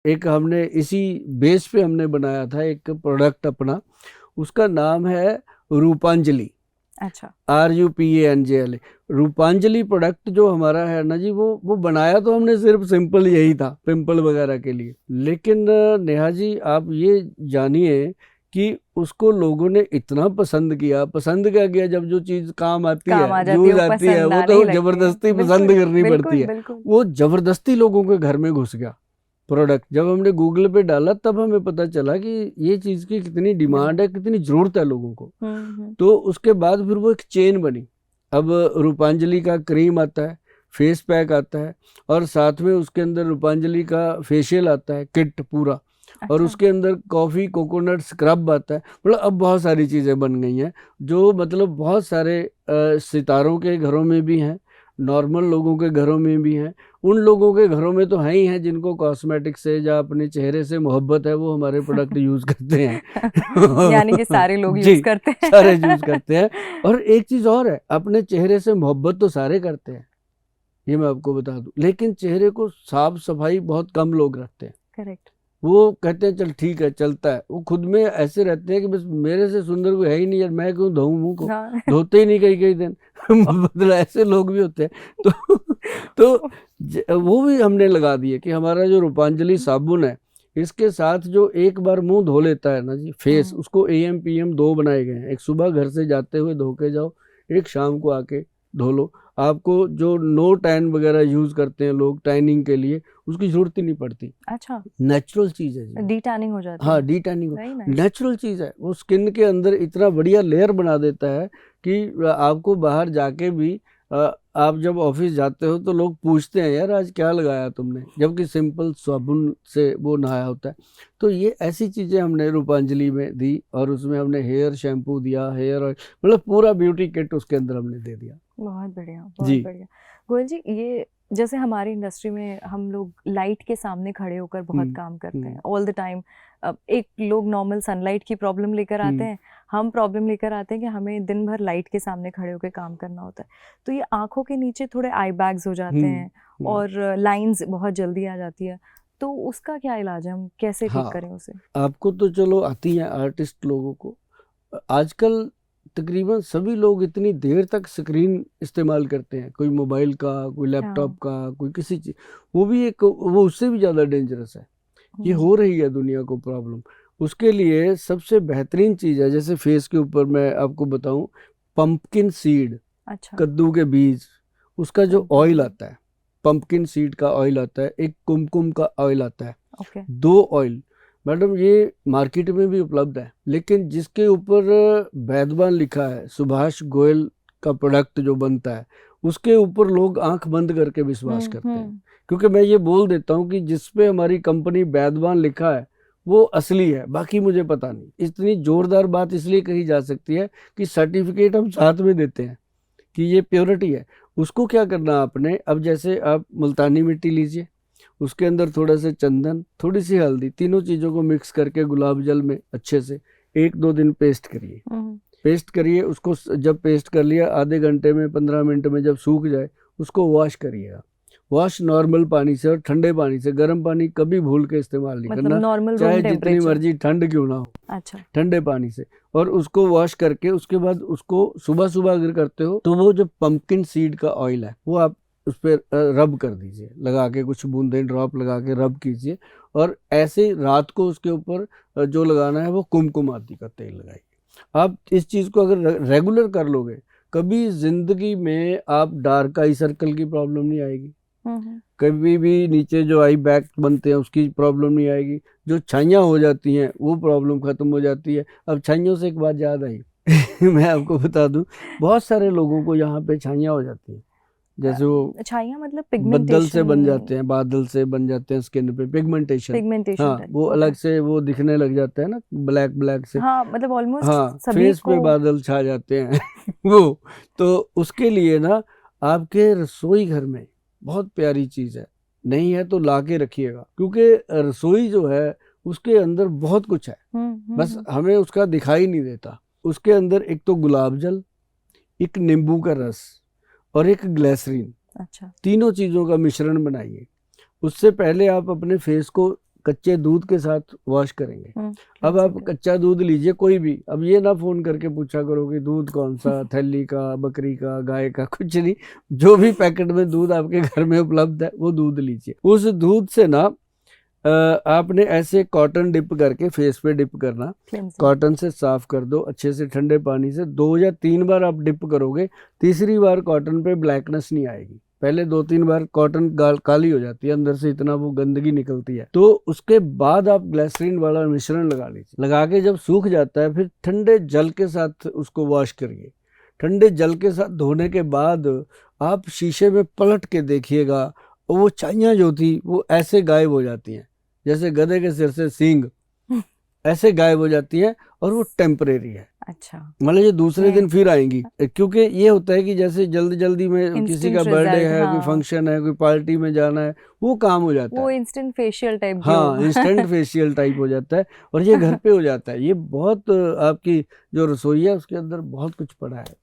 एक हमने इसी बेस पे हमने बनाया था एक प्रोडक्ट अपना, उसका नाम है रूपांजलि। अच्छा। RUPANJLI। रूपांजलि प्रोडक्ट जो हमारा है ना जी, वो बनाया तो हमने सिर्फ सिंपल यही था पिंपल वगैरह के लिए, लेकिन नेहा जी आप ये जानिए कि उसको लोगों ने इतना पसंद क्या किया, जब जो चीज काम आती काम है, आ जाती है, यूज वो आती है, पसंद वो आने ही तो लगती है। जबरदस्ती पसंद बिल्कुल करनी पड़ती बिल्कुल है। बिल्कुल। वो जबरदस्ती लोगों के घर में घुस गया प्रोडक्ट। जब हमने गूगल पे डाला तब हमें पता चला कि ये चीज की कितनी डिमांड डिमांड। है, कितनी जरूरत है लोगों को। हम्म। तो उसके बाद फिर वो एक चेन बनी। अब रूपांजलि का क्रीम आता है, फेस पैक आता है, और साथ में उसके अंदर रूपांजलि का फेशियल आता है किट पूरा, और अच्छा। उसके अंदर कॉफ़ी कोकोनट स्क्रब आता है। मतलब अब बहुत सारी चीज़ें बन गई हैं, जो मतलब बहुत सारे सितारों के घरों में भी हैं, नॉर्मल लोगों के घरों में भी हैं। उन लोगों के घरों में तो हैं ही हैं जिनको कॉस्मेटिक से या अपने चेहरे से मोहब्बत है, वो हमारे प्रोडक्ट यूज़ करते यानी कि हैं। सारे लोग जी, यूज करते सारे यूज़ हैं। करते हैं। और एक चीज़ और है, अपने चेहरे से मोहब्बत तो सारे करते हैं, ये मैं आपको बता दूं, लेकिन चेहरे को साफ सफाई बहुत कम लोग रखते हैं। करेक्ट। वो कहते हैं चल ठीक है चलता है, वो खुद में ऐसे रहते हैं कि बस मेरे से सुंदर कोई है ही नहीं यार, मैं क्यों धोऊं मुंह को, हाँ। धोते ही नहीं कई कई दिन। मतलब ऐसे लोग भी होते हैं। तो वो भी हमने लगा दिए कि हमारा जो रूपांजलि साबुन है, इसके साथ जो एक बार मुंह धो लेता है ना जी फेस, हम्म। उसको AM PM 2 बनाए गए हैं। एक सुबह घर से जाते हुए धो के जाओ, एक शाम को आके धो लो। आपको जो नो टैन वगैरह यूज करते हैं लोग टैनिंग के लिए, उसकी जरूरत ही नहीं पड़ती। अच्छा। नेचुरल चीज है जी वो। डी टैनिंग हो जाती हाँ, है। D tanning very nice. Natural चीज है, वो स्किन के अंदर इतना बढ़िया लेयर बना देता है कि आपको बाहर जाके भी आप जब ऑफिस जाते हो तो लोग पूछते हैं यार आज क्या लगाया तुमने, जबकि सिंपल साबुन से वो नहाया होता है। तो ये ऐसी चीजें हमने रूपांजलि में दी, और उसमें हमने हेयर शैम्पू दिया, हेयर ऑयल, मतलब पूरा ब्यूटी किट उसके अंदर हमने दे दिया। बहुत बढ़िया जी। बहुत बढ़िया। गोयल जी, ये जैसे हमारी इंडस्ट्री में हम लोग लाइट के सामने खड़े होकर बहुत हम्म। काम करते हम्म। हैं ऑल द टाइम। एक लोग नॉर्मल सनलाइट की प्रॉब्लम लेकर आते हम्म। हैं, हम प्रॉब्लम लेकर आते हैं कि हमें दिन भर लाइट के सामने खड़े होकर काम करना होता है। तो ये आंखों के नीचे थोड़े आई बैग्स हो जाते हम्म। हैं और लाइंस बहुत जल्दी आ जाती है। तो उसका क्या इलाज है, हम कैसे ठीक हाँ, करें उसे? आपको तो चलो आती है आर्टिस्ट लोगों को। आजकल तकरीबन सभी लोग इतनी देर तक स्क्रीन इस्तेमाल करते हैं, कोई मोबाइल का, कोई लैपटॉप हाँ। का, कोई किसी चीज, वो भी एक, वो उससे भी ज़्यादा डेंजरस है। ये हम्म। हो रही है दुनिया को प्रॉब्लम। उसके लिए सबसे बेहतरीन चीज़ है, जैसे फेस के ऊपर मैं आपको बताऊं, पंपकिन सीड, अच्छा। कद्दू के बीज, उसका जो कद्दू के ऑयल बीज। आता है, पंपकिन सीड का ऑयल आता है, एक कुमकुम का ऑयल आता है, ओके। 2 ऑयल। मैडम ये मार्केट में भी उपलब्ध है, लेकिन जिसके ऊपर वैधवान लिखा है, सुभाष गोयल का प्रोडक्ट जो बनता है, उसके ऊपर लोग आंख बंद करके विश्वास करते हैं। हम्म। क्योंकि मैं ये बोल देता हूँ कि जिस पे हमारी कंपनी वैधवान लिखा है वो असली है, बाकी मुझे पता नहीं। इतनी जोरदार बात इसलिए कही जा सकती है कि सर्टिफिकेट हम साथ में देते हैं कि ये प्योरिटी है। उसको क्या करना आपने, अब जैसे आप मुल्तानी मिट्टी लीजिए, उसके अंदर थोड़ा सा चंदन, थोड़ी सी हल्दी, तीनों चीज़ों को मिक्स करके गुलाब जल में अच्छे से 1-2 दिन पेस्ट करिए। हम्म। पेस्ट करिए उसको, जब पेस्ट कर लिया आधे घंटे में 15 मिनट में जब सूख जाए, उसको वॉश करिएगा। वॉश नॉर्मल पानी से और ठंडे पानी से, गर्म पानी कभी भूल के इस्तेमाल नहीं मतलब करना, नॉर्मल रूम चाहे जितनी टेम्परेचर? मर्जी ठंड क्यों ना हो, अच्छा। ठंडे पानी से। और उसको वॉश करके उसके बाद उसको सुबह सुबह अगर करते हो तो वो जो पंपकिन सीड का ऑयल है वो आप उस पर रब कर दीजिए, लगा के कुछ बूंदे ड्रॉप लगा के रब कीजिए। और ऐसे रात को उसके ऊपर जो लगाना है वो कुमकुम आदि का तेल लगाइए। आप इस चीज़ को अगर रेगुलर कर लोगे, कभी जिंदगी में आप डार्क आई सर्कल की प्रॉब्लम नहीं आएगी, हम्म। कभी भी नीचे जो आई बैग बनते हैं उसकी प्रॉब्लम नहीं आएगी, जो छाइयाँ हो जाती हैं वो प्रॉब्लम खत्म हो जाती है। अब छाइयों से एक बात याद आई। मैं आपको बता दूं, बहुत सारे लोगों को यहाँ पे छाइयाँ हो जाती हैं, जैसे वो छाइयाँ मतलब बदल से पिगमेंटेशन? बन जाते हैं, बादल से बन जाते हैं स्किन पे, पिगमेंटेशन। पिगमेंटेशन हाँ, टाइप, वो ओके। अलग से वो दिखने लग जाता है ना, ब्लैक ब्लैक से। हाँ मतलब ऑलमोस्ट हाँ, सभी फेस को। पे बादल छा जाते हैं। वो, तो उसके लिए ना आपके रसोई घर में बहुत प्यारी चीज है, नहीं है तो ला के रखिएगा, क्योंकि रसोई जो है उसके अंदर बहुत कुछ है, बस हम्म। हमें उसका दिखाई नहीं देता। उसके अंदर एक तो गुलाब जल, एक नींबू का रस, और एक ग्लिसरीन, अच्छा। तीनों चीजों का मिश्रण बनाइए। उससे पहले आप अपने फेस को कच्चे दूध के साथ वॉश करेंगे। अब आप ठीक है। कच्चा दूध लीजिए कोई भी, अब ये ना फोन करके पूछा करो कि दूध कौन सा, थैली का, बकरी का, गाय का, कुछ नहीं, जो भी पैकेट में दूध आपके घर में उपलब्ध है वो दूध लीजिए। उस दूध से ना आपने ऐसे कॉटन डिप करके फेस पे डिप करना, Cleansing। कॉटन से साफ कर दो अच्छे से ठंडे पानी से, 2 या 3 बार आप डिप करोगे, तीसरी बार कॉटन पे ब्लैकनेस नहीं आएगी। पहले 2-3 बार कॉटन काली हो जाती है अंदर से, इतना वो गंदगी निकलती है। तो उसके बाद आप ग्लिसरीन वाला मिश्रण लगा लीजिए, लगा के जब सूख जाता है फिर ठंडे जल के साथ उसको वॉश करिए। ठंडे जल के साथ धोने के बाद आप शीशे में पलट के देखिएगा, और वो चाइयाँ जो थी वो ऐसे गायब हो जाती हैं, जैसे गधे के सिर से सींग ऐसे गायब हो जाती है, और वो टेम्परेरी है। अच्छा, मतलब ये दूसरे है। दिन फिर आएंगी, क्योंकि ये होता है कि जैसे जल्दी जल्दी में किसी Instant का बर्थडे result, है, कोई हाँ। फंक्शन है, कोई पार्टी में जाना है, वो काम हो जाता वो है। इंस्टेंट फेशियल टाइप हाँ, इंस्टेंट फेशियल टाइप हो जाता है, और ये घर पे हो जाता है। ये बहुत आपकी जो रसोई है उसके अंदर बहुत कुछ पड़ा है।